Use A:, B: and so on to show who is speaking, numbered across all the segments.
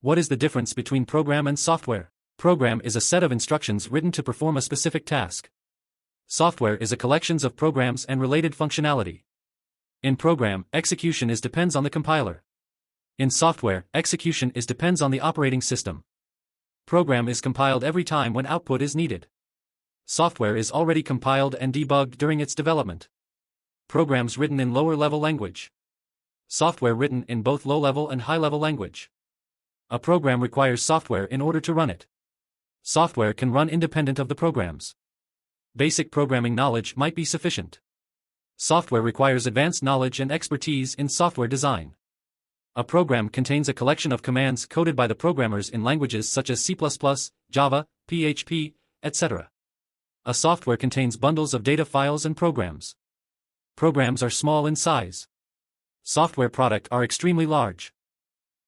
A: What is the difference between program and software? Program is a set of instructions written to perform a specific task. Software is a collection of programs and related functionality. In program, execution depends on the compiler. In software, execution depends on the operating system. Program is compiled every time when output is needed. Software is already compiled and debugged during its development. Programs written in lower-level language. Software written in both low-level and high-level language. A program requires software in order to run it. Software can run independent of the programs. Basic programming knowledge might be sufficient. Software requires advanced knowledge and expertise in software design. A program contains a collection of commands coded by the programmers in languages such as C++, Java, PHP, etc. A software contains bundles of data files and programs. Programs are small in size. Software products are extremely large.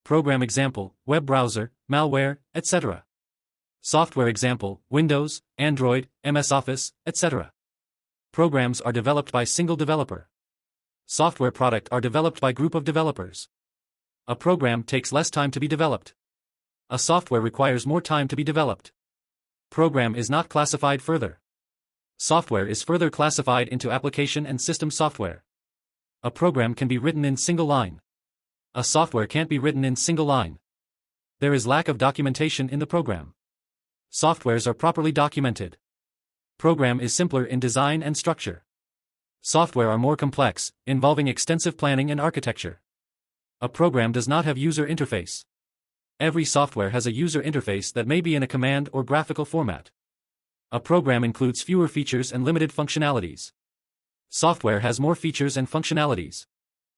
A: Program example, web browser, malware, etc. Software example, Windows, Android, MS Office, etc. Programs are developed by single developer. Software products are developed by group of developers. A program takes less time to be developed. A software requires more time to be developed. Program is not classified further. Software is further classified into application and system software. A program can be written in single line. A software can't be written in single line. There is lack of documentation in the program. Softwares are properly documented. Program is simpler in design and structure. Software are more complex, involving extensive planning and architecture. A program does not have user interface. Every software has a user interface that may be in a command or graphical format. A program includes fewer features and limited functionalities. Software has more features and functionalities.